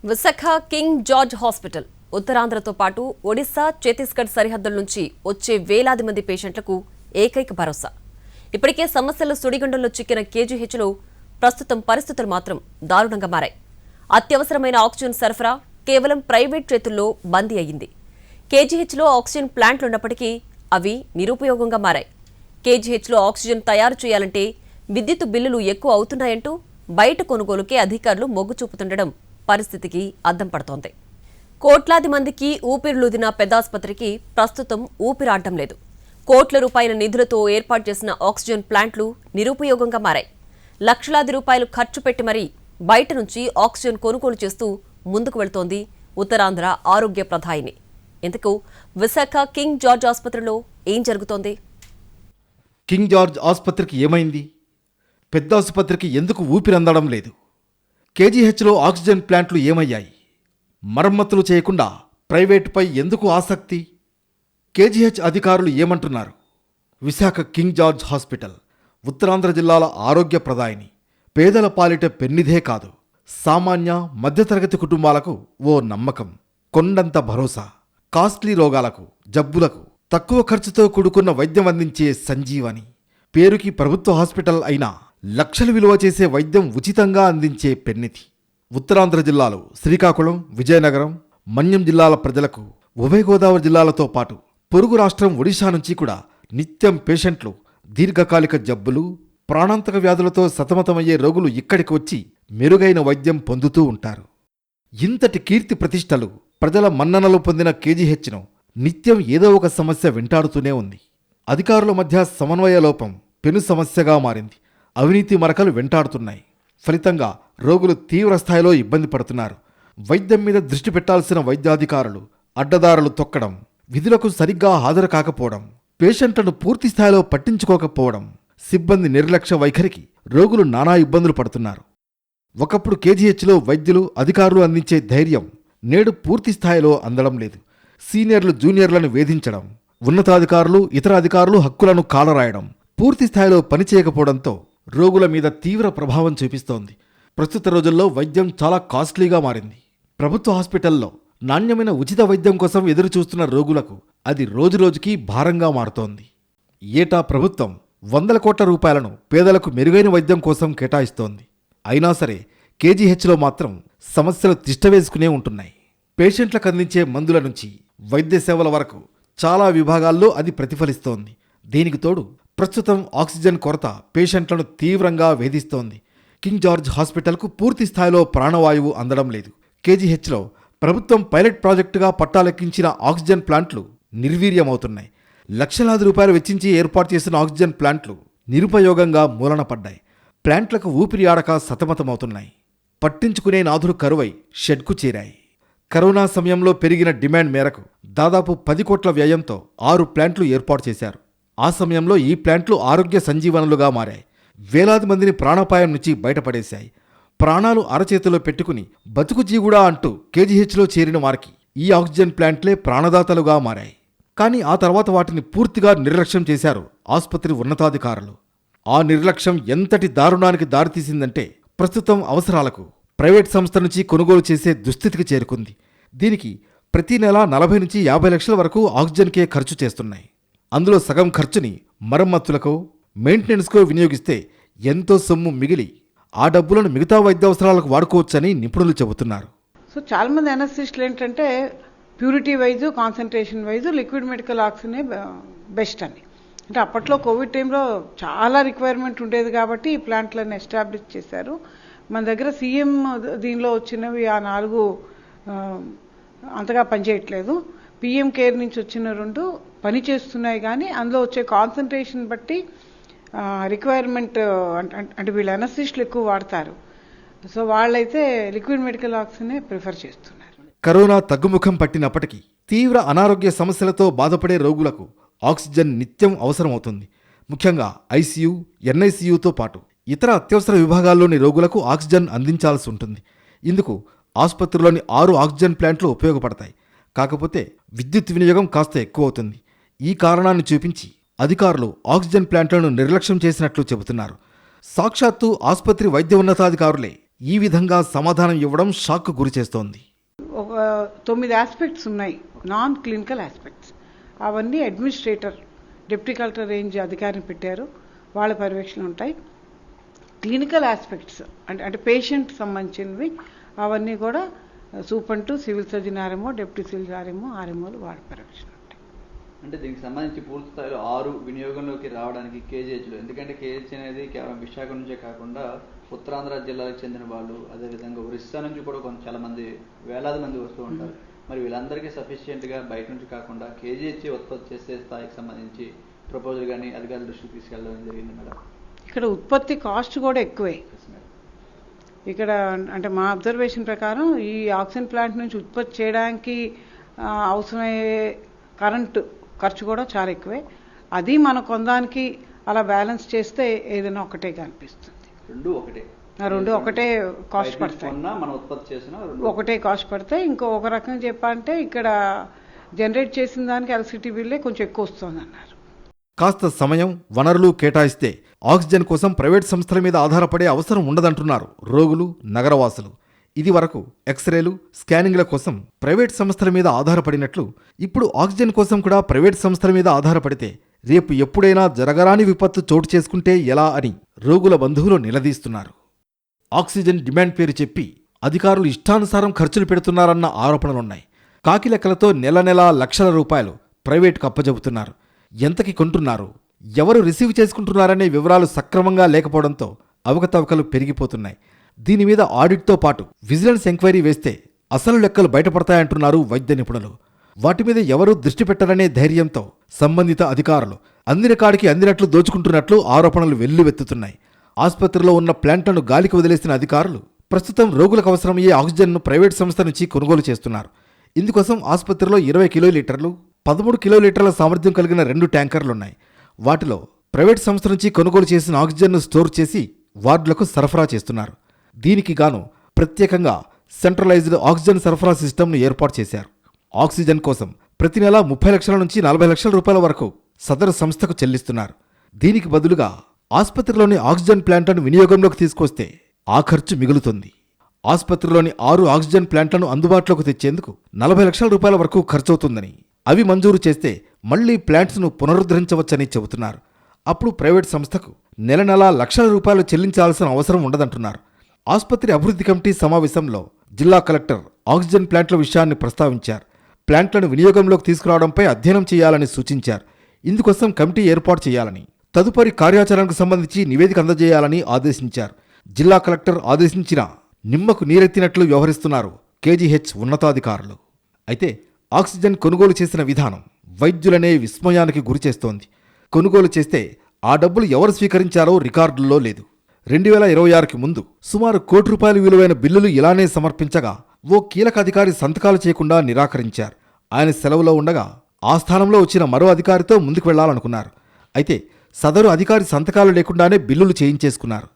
Visakha king George hospital ఉత్తరాంధ్రతో పాటు ఒడిశా, ఛత్తీస్గఢ్ సరిహద్దుల నుంచి వచ్చే వేలాది మంది పేషెంట్లకు ఏకైక భరోసా. ఇప్పటికే సమస్యల సుడిగుండంలో చిక్కిన కేజీహెచ్లో ప్రస్తుతం పరిస్థితులు మాత్రం దారుణంగా మారాయి. అత్యవసరమైన ఆక్సిజన్ సరఫరా కేవలం ప్రైవేట్ చేతుల్లో బందీ అయ్యింది. కేజీహెచ్లో ఆక్సిజన్ ప్లాంట్లున్నప్పటికీ అవి నిరుపయోగంగా మారాయి. కేజీహెచ్లో ఆక్సిజన్ తయారు చేయాలంటే విద్యుత్ బిల్లులు ఎక్కువ అవుతున్నాయంటూ బయట కొనుగోలుకే అధికారులు మొగ్గు చూపుతుండడం పరిస్థితికి అద్దం పడుతోంది. కోట్లాది మందికి ఊపిరులూదిన పెద్దాసుపత్రికి ప్రస్తుతం ఊపిరాడడం లేదు. కోట్ల రూపాయల నిధులతో ఏర్పాటు చేసిన ఆక్సిజన్ ప్లాంట్లు నిరుపయోగంగా మారాయి. లక్షలాది రూపాయలు ఖర్చు పెట్టి మరీ బయట నుంచి ఆక్సిజన్ కొనుగోలు చేస్తూ ముందుకు వెళ్తోంది ఉత్తరాంధ్ర ఆరోగ్య ప్రధాయిని. ఇంతకు విశాఖ కింగ్ జార్జ్ ఆసుపత్రిలో ఏం జరుగుతోంది? కింగ్ జార్జ్ ఆసుపత్రికి ఏమైంది? పెద్ద ఆసుపత్రికి ఎందుకు ఊపిరందడం లేదు? కేజీహెచ్లో ఆక్సిజన్ ప్లాంట్లు ఏమయ్యాయి? మరమ్మతులు చేయకుండా ప్రైవేటుపై ఎందుకు ఆసక్తి? కేజీహెచ్ అధికారులు ఏమంటున్నారు? Visakha king George hospital Uttarandhra జిల్లాల ఆరోగ్య ప్రదాయిని. పేదల పాలిట పెన్నిధే కాదు, సామాన్య మధ్యతరగతి కుటుంబాలకు ఓ నమ్మకం, కొండంత భరోసా. కాస్ట్లీ రోగాలకు, జబ్బులకు తక్కువ ఖర్చుతో కూడుకున్న వైద్యం అందించే సంజీవని. పేరుకి ప్రభుత్వ హాస్పిటల్ అయినా లక్షలు విలువ చేసే వైద్యం ఉచితంగా అందించే పెన్నిధి. ఉత్తరాంధ్ర జిల్లాలో శ్రీకాకుళం, విజయనగరం, మన్యం జిల్లాల ప్రజలకు ఉభయ గోదావరి జిల్లాలతో పాటు పొరుగు రాష్ట్రం ఒడిశా నుంచి కూడా నిత్యం పేషెంట్లు దీర్ఘకాలిక జబ్బులు, ప్రాణాంతక వ్యాధులతో సతమతమయ్యే రోగులు ఇక్కడికి వచ్చి మెరుగైన వైద్యం పొందుతూ ఉంటారు. ఇంతటి కీర్తి ప్రతిష్టలు, ప్రజల మన్ననలు పొందిన కేజీహెచ్ను నిత్యం ఏదో ఒక సమస్య వెంటాడుతూనే ఉంది. అధికారుల మధ్య సమన్వయ లోపం పెను సమస్యగా మారింది. అవినీతి మరకలు వెంటాడుతున్నాయి. ఫలితంగా రోగులు తీవ్ర స్థాయిలో ఇబ్బంది పడుతున్నారు. వైద్యం మీద దృష్టి పెట్టాల్సిన వైద్యాధికారులు అడ్డదారులు తొక్కడం, విధులకు సరిగ్గా హాజరు కాకపోవడం, పేషెంట్లను పూర్తి స్థాయిలో పట్టించుకోకపోవడం, సిబ్బంది నిర్లక్ష్య వైఖరికి రోగులు నానా ఇబ్బందులు పడుతున్నారు. ఒకప్పుడు కేజీహెచ్లో వైద్యులు, అధికారులు అందించే ధైర్యం నేడు పూర్తి స్థాయిలో అందడం లేదు. సీనియర్లు జూనియర్లను వేధించడం, ఉన్నతాధికారులు ఇతర అధికారులు హక్కులను కాలరాయడం, పూర్తి స్థాయిలో పనిచేయకపోవడంతో రోగుల మీద తీవ్ర ప్రభావం చూపిస్తోంది. ప్రస్తుత రోజుల్లో వైద్యం చాలా కాస్ట్లీగా మారింది. ప్రభుత్వ హాస్పిటల్లో నాణ్యమైన ఉచిత వైద్యం కోసం ఎదురుచూస్తున్న రోగులకు అది రోజురోజుకీ భారంగా మారుతోంది. ఏటా ప్రభుత్వం వందల కోట్ల రూపాయలను పేదలకు మెరుగైన వైద్యం కోసం కేటాయిస్తోంది. అయినా సరే కేజీహెచ్లో మాత్రం సమస్యలు తిష్టవేసుకునే ఉంటున్నాయి. పేషెంట్లకు అందించే మందుల నుంచి వైద్య సేవల వరకు చాలా విభాగాల్లో అది ప్రతిఫలిస్తోంది. దీనికి తోడు ప్రస్తుతం ఆక్సిజన్ కొరత పేషెంట్లను తీవ్రంగా వేధిస్తోంది. కింగ్ జార్జ్ హాస్పిటల్కు పూర్తి స్థాయిలో ప్రాణవాయువు అందడం లేదు. కేజీహెచ్లో ప్రభుత్వం పైలట్ ప్రాజెక్టుగా పట్టాలెక్కించిన ఆక్సిజన్ ప్లాంట్లు నిర్వీర్యమవుతున్నాయి. లక్షలాది రూపాయలు వెచ్చించి ఏర్పాటు చేసిన ఆక్సిజన్ ప్లాంట్లు నిరుపయోగంగా మూలన పడ్డాయి. ప్లాంట్లకు ఊపిరి ఆడక సతమతమవుతున్నాయి. పట్టించుకునే నాథుడు కరువై షెడ్కు చేరాయి. కరోనా సమయంలో పెరిగిన డిమాండ్ మేరకు దాదాపు 10 కోట్ల వ్యయంతో 6 ప్లాంట్లు ఏర్పాటు చేశారు. ఆ సమయంలో ఈ ప్లాంట్లు ఆరోగ్య సంజీవనులుగా మారాయి. వేలాది మందిని ప్రాణాపాయం నుంచి బయటపడేశాయి. ప్రాణాలు అరచేతిలో పెట్టుకుని బతుకు జీవుడా అంటూ కేజీహెచ్లో చేరిన వారికి ఈ ఆక్సిజన్ ప్లాంట్లే ప్రాణదాతలుగా మారాయి. కానీ ఆ తర్వాత వాటిని పూర్తిగా నిర్లక్ష్యం చేశారు ఆసుపత్రి ఉన్నతాధికారులు. ఆ నిర్లక్ష్యం ఎంతటి దారుణానికి దారితీసిందంటే ప్రస్తుతం అవసరాలకు ప్రైవేట్ సంస్థ నుంచి కొనుగోలు చేసే దుస్థితికి చేరుకుంది. దీనికి ప్రతి నెల 40 నుంచి 50 లక్షల వరకు ఆక్సిజన్కే ఖర్చు చేస్తున్నాయి. అందులో సగం ఖర్చుని మరమ్మతులకో, మెయింటెనెన్స్కో వినియోగిస్తే ఎంతో సొమ్ము మిగిలి ఆ డబ్బులను మిగతా వైద్యావసరాలకు వాడుకోవచ్చని నిపుణులు చెబుతున్నారు. సో చాలామంది అనస్థిస్టులు ఏంటంటే purity wise, concentration wise liquid medical ఆక్సిజనే బెస్ట్ అని. అంటే అప్పట్లో కోవిడ్ టైంలో చాలా రిక్వైర్మెంట్ ఉండేది కాబట్టి ఈ ప్లాంట్లను ఎస్టాబ్లిష్ చేశారు. మన దగ్గర సీఎం దీనిలో వచ్చినవి ఆ 4 అంతగా పనిచేయట్లేదు. పిఎం కేర్ నుంచి వచ్చిన 2 పనిచేస్తున్నాయి. కానీ అందులో వచ్చే కాన్సన్ట్రేషన్ బట్టి రిక్వైర్మెంట్ అంటే వీళ్ళు అనస్థిస్టులు ఎక్కువ వాడతారు. సో వాళ్ళైతే లిక్విడ్ మెడికల్ ఆక్సిజనే ప్రిఫర్ చేస్తున్నారు. కరోనా తగ్గుముఖం పట్టినప్పటికీ తీవ్ర అనారోగ్య సమస్యలతో బాధపడే రోగులకు ఆక్సిజన్ నిత్యం అవసరమవుతుంది. ముఖ్యంగా ఐసీయూ, ఎన్ఐసీయూతో పాటు ఇతర అత్యవసర విభాగాల్లోని రోగులకు ఆక్సిజన్ అందించాల్సి ఉంటుంది. ఇందుకు ఆసుపత్రిలోని 6 ఆక్సిజన్ ప్లాంట్లు ఉపయోగపడతాయి. కాకపోతే విద్యుత్ వినియోగం కాస్త ఎక్కువ అవుతుంది. ఈ కారణాన్ని చూపించి అధికారులు ఆక్సిజన్ ప్లాంట్లను నిర్లక్ష్యం చేసినట్లు చెబుతున్నారు. సాక్షాత్తు ఆసుపత్రి వైద్య ఉన్నతాధికారులే ఈ విధంగా సమాధానం ఇవ్వడం షాక్కు గురిచేస్తోంది. ఒక 9 ఆస్పెక్ట్స్ ఉన్నాయి, నాన్ క్లినికల్ ఆస్పెక్ట్స్. అవన్నీ అడ్మినిస్ట్రేటర్, డిప్యూటీ కలెక్టర్ రేంజ్ అధికారిని పెట్టారు, వాళ్ళ పర్యవేక్షణ ఉంటాయి. క్లినికల్ ఆస్పెక్ట్స్ అంటే పేషెంట్ సంబంధించినవి అవన్నీ కూడా సూపరింటు, civil surgeon RMO, deputy civil ఆర్ఎంఓలు వాళ్ళ పర్యవేక్షణ ఉంటాయి. అంటే దీనికి సంబంధించి పూర్తి స్థాయిలో 6 వినియోగంలోకి రావడానికి కేజీహెచ్లో, ఎందుకంటే కేజీహెచ్ అనేది కేవలం విశాఖ నుంచే కాకుండా ఉత్తరాంధ్ర జిల్లాలకు చెందిన వాళ్ళు, అదేవిధంగా ఒరిస్సా నుంచి కూడా చాలా మంది, వేలాది మంది వస్తూ ఉంటారు. మరి వీళ్ళందరికీ సఫిషియెంట్గా బయట నుంచి కాకుండా కేజీహెచ్ ఉత్పత్తి చేసే స్థాయికి సంబంధించి ప్రపోజల్ కానీ అధికారుల దృష్టికి తీసుకెళ్ళడం జరిగింది మేడం. ఇక్కడ ఉత్పత్తి కాస్ట్ కూడా ఎక్కువే. ఇక్కడ అంటే మా అబ్జర్వేషన్ ప్రకారం ఈ ఆక్సిజన్ ప్లాంట్ నుంచి ఉత్పత్తి చేయడానికి అవసరమయ్యే కరెంటు ఖర్చు కూడా చాలా ఎక్కువే. అది మన కొందానికి అలా బ్యాలెన్స్ చేస్తే ఏదైనా ఒకటే కనిపిస్తుంది. రెండు ఒకటే కాస్ట్ పడతాయి, మనం ఉత్పత్తి చేసిన ఒకటే కాస్ట్ పడతాయి. ఒక రకంగా చెప్పాలంటే ఇక్కడ జనరేట్ చేసిన దానికి ఎలక్ట్రిసిటీ బిల్లే కొంచెం ఎక్కువ వస్తుంది అన్నారు. కాస్త సమయం, వనరులు కేటాయిస్తే ఆక్సిజన్ కోసం ప్రైవేట్ సంస్థల మీద ఆధారపడే అవసరం ఉండదంటున్నారు రోగులు, నగరవాసులు. ఇది వరకు ఎక్స్రేలు, స్కానింగ్ల కోసం ప్రైవేట్ సంస్థల మీద ఆధారపడినట్లు ఇప్పుడు ఆక్సిజన్ కోసం కూడా ప్రైవేట్ సంస్థల మీద ఆధారపడితే రేపు ఎప్పుడైనా జరగరాని విపత్తు చోటు చేసుకుంటే ఎలా అని రోగుల బంధువులు నిలదీస్తున్నారు. ఆక్సిజన్ డిమాండ్ పేరు చెప్పి అధికారులు ఇష్టానుసారం ఖర్చులు పెడుతున్నారన్న ఆరోపణలున్నాయి. కాకి లెక్కలతో నెల లక్షల రూపాయలు ప్రైవేట్కు అప్పజెబుతున్నారు. ఎంతకి కొంటున్నారు, ఎవరు రిసీవ్ చేసుకుంటున్నారనే వివరాలు సక్రమంగా లేకపోవడంతో అవకతవకలు పెరిగిపోతున్నాయి. దీని మీద ఆడిట్తో పాటు విజిలెన్స్ ఎంక్వైరీ వేస్తే అసలు లెక్కలు బయటపడతాయంటున్నారు వైద్య నిపుణులు. వాటి మీద ఎవరూ దృష్టి పెట్టరనే ధైర్యంతో సంబంధిత అధికారులు అందిన కాడికి అందినట్లు దోచుకుంటున్నట్లు ఆరోపణలు వెల్లువెత్తుతున్నాయి. ఆసుపత్రిలో ఉన్న ప్లాంట్లను గాలికి వదిలేసిన అధికారులు ప్రస్తుతం రోగులకు అవసరమయ్యే ఆక్సిజన్ను ప్రైవేట్ సంస్థ నుంచి కొనుగోలు చేస్తున్నారు. ఇందుకోసం ఆసుపత్రిలో 20 కిలోలీటర్లు, 13 కిలోలీటర్ల సామర్థ్యం కలిగిన 2 ట్యాంకర్లున్నాయి. వాటిలో ప్రైవేట్ సంస్థ నుంచి కొనుగోలు చేసిన ఆక్సిజన్ను స్టోర్ చేసి వార్డులకు సరఫరా చేస్తున్నారు. దీనికి గాను ప్రత్యేకంగా సెంట్రలైజ్డ్ ఆక్సిజన్ సరఫరా సిస్టమ్ను ఏర్పాటు చేశారు. ఆక్సిజన్ కోసం ప్రతి నెల 30 లక్షల నుంచి 40 లక్షల రూపాయల వరకు సదరు సంస్థకు చెల్లిస్తున్నారు. దీనికి బదులుగా ఆసుపత్రిలోని ఆక్సిజన్ ప్లాంట్లను వినియోగంలోకి తీసుకొస్తే ఆ ఖర్చు మిగులుతుంది. ఆసుపత్రిలోని 6 ఆక్సిజన్ ప్లాంట్లను అందుబాటులోకి తెచ్చేందుకు 40 లక్షల రూపాయల వరకు ఖర్చవుతుందని, అవి మంజూరు చేస్తే మళ్లీ ప్లాంట్స్ను పునరుద్ధరించవచ్చని చెబుతున్నారు. అప్పుడు ప్రైవేట్ సంస్థకు నెల లక్షల రూపాయలు చెల్లించాల్సిన అవసరం ఉండదంటున్నారు. ఆసుపత్రి అభివృద్ధి కమిటీ సమావేశంలో జిల్లా కలెక్టర్ ఆక్సిజన్ ప్లాంట్ల విషయాన్ని ప్రస్తావించారు. ప్లాంట్లను వినియోగంలోకి తీసుకురావడంపై అధ్యయనం చేయాలని సూచించారు. ఇందుకోసం కమిటీ ఏర్పాటు చేయాలని, తదుపరి కార్యాచరణకు సంబంధించి నివేదిక అందజేయాలని ఆదేశించారు. జిల్లా కలెక్టర్ ఆదేశించిన నిమ్మకు నీరెత్తినట్లు వ్యవహరిస్తున్నారు కేజీహెచ్ ఉన్నతాధికారులు. అయితే ఆక్సిజన్ కొనుగోలు చేసిన విధానం వైద్యులనే విస్మయానికి గురిచేస్తోంది. కొనుగోలు చేస్తే ఆ డబ్బులు ఎవరు స్వీకరించారో రికార్డుల్లో లేదు. 2026కి ముందు సుమారు ₹1 కోటి విలువైన బిల్లులు ఇలానే సమర్పించగా ఓ కీలక అధికారి సంతకాలు చేయకుండా నిరాకరించారు. ఆయన సెలవులో ఉండగా ఆ స్థానంలో వచ్చిన మరో అధికారితో ముందుకు వెళ్లాలనుకున్నారు. అయితే సదరు అధికారి సంతకాలు లేకుండానే బిల్లులు చేయించేసుకున్నారు.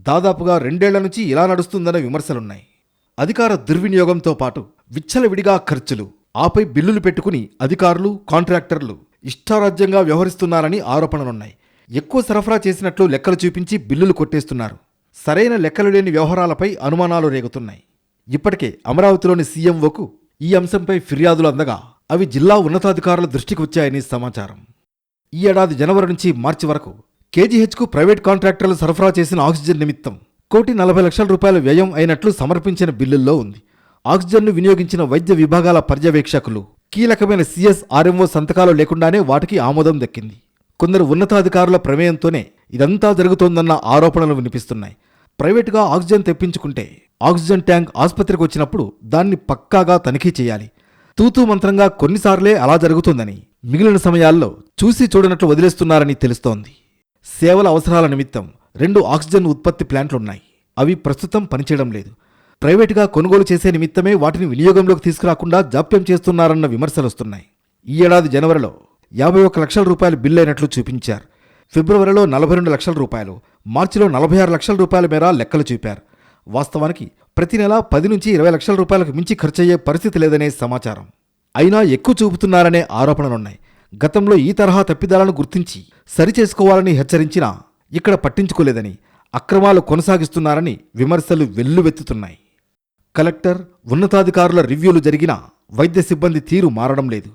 దాదాపుగా 2 ఏళ్ల నుంచి ఇలా నడుస్తుందన్న విమర్శలున్నాయి. అధికార దుర్వినియోగంతో పాటు విచ్చలవిడిగా ఖర్చులు, ఆపై బిల్లులు పెట్టుకుని అధికారులు, కాంట్రాక్టర్లు ఇష్టారాజ్యంగా వ్యవహరిస్తున్నారని ఆరోపణలున్నాయి. ఎక్కువ సరఫరా చేసినట్లు లెక్కలు చూపించి బిల్లులు కొట్టేస్తున్నారు. సరైన లెక్కలు లేని వ్యవహారాలపై అనుమానాలు రేగుతున్నాయి. ఇప్పటికే అమరావతిలోని సీఎంఓకు ఈ అంశంపై ఫిర్యాదులు అందగా అవి జిల్లా ఉన్నతాధికారుల దృష్టికి వచ్చాయని సమాచారం. ఈ ఏడాది జనవరి నుంచి మార్చి వరకు కేజీహెచ్కు ప్రైవేట్ కాంట్రాక్టర్లు సరఫరా చేసిన ఆక్సిజన్ నిమిత్తం ₹1,40,00,000 వ్యయం అయినట్లు సమర్పించిన బిల్లుల్లో ఉంది. ఆక్సిజన్ను వినియోగించిన వైద్య విభాగాల పర్యవేక్షకులు, కీలకమైన సిఎస్ఆర్ఎంఓ సంతకాలు లేకుండానే వాటికి ఆమోదం దక్కింది. కొందరు ఉన్నతాధికారుల ప్రమేయంతోనే ఇదంతా జరుగుతోందన్న ఆరోపణలు వినిపిస్తున్నాయి. ప్రైవేటుగా ఆక్సిజన్ తెప్పించుకుంటే ఆక్సిజన్ ట్యాంక్ ఆసుపత్రికి వచ్చినప్పుడు దాన్ని పక్కాగా తనిఖీ చేయాలి. తూతూ మంత్రంగా కొన్నిసార్లే అలా జరుగుతుందని, మిగిలిన సమయాల్లో చూసి చూడనట్లు వదిలేస్తున్నారని తెలుస్తోంది. సేవల అవసరాల నిమిత్తం 2 ఆక్సిజన్ ఉత్పత్తి ప్లాంట్లున్నాయి. అవి ప్రస్తుతం పనిచేయడం లేదు. ప్రైవేటుగా కొనుగోలు చేసే నిమిత్తమే వాటిని వినియోగంలోకి తీసుకురాకుండా జాప్యం చేస్తున్నారన్న విమర్శలొస్తున్నాయి. ఈ ఏడాది జనవరిలో ₹51 లక్షల బిల్లైనట్లు చూపించారు. ఫిబ్రవరిలో ₹42 లక్షల, మార్చిలో ₹46 లక్షల మేర లెక్కలు చూపారు. వాస్తవానికి ప్రతి నెల 10 నుంచి 20 లక్షల రూపాయలకు మించి ఖర్చయ్యే పరిస్థితి లేదనే సమాచారం. అయినా ఎక్కువ చూపుతున్నారనే ఆరోపణలున్నాయి. గతంలో ఈ తరహా తప్పిదాలను గుర్తించి సరిచేసుకోవాలని హెచ్చరించినా ఇక్కడ పట్టించుకోలేదని, అక్రమాలు కొనసాగిస్తున్నారని విమర్శలు వెల్లువెత్తుతున్నాయి. కలెక్టర్, ఉన్నతాధికారుల రివ్యూలు జరిగినా వైద్య సిబ్బంది తీరు మారడం లేదు.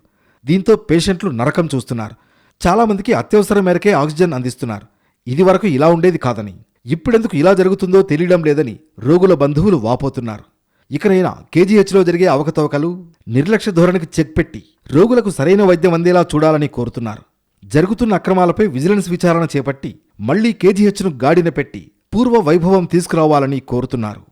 దీంతో పేషెంట్లు నరకం చూస్తున్నారు. చాలామందికి అత్యవసరం మేరకే ఆక్సిజన్ అందిస్తున్నారు. ఇదివరకు ఇలా ఉండేది కాదని, ఇప్పుడెందుకు ఇలా జరుగుతుందో తెలియడం లేదని రోగుల బంధువులు వాపోతున్నారు. ఇకనైనా కేజీహెచ్లో జరిగే అవకతవకలు, నిర్లక్ష్య ధోరణికి చెక్ పెట్టి రోగులకు సరైన వైద్యం అందేలా చూడాలని కోరుతున్నారు. జరుగుతున్న అక్రమాలపై విజిలెన్స్ విచారణ చేపట్టి మళ్లీ కేజీహెచ్ను గాడిన పెట్టి పూర్వ వైభవం తీసుకురావాలని కోరుతున్నారు.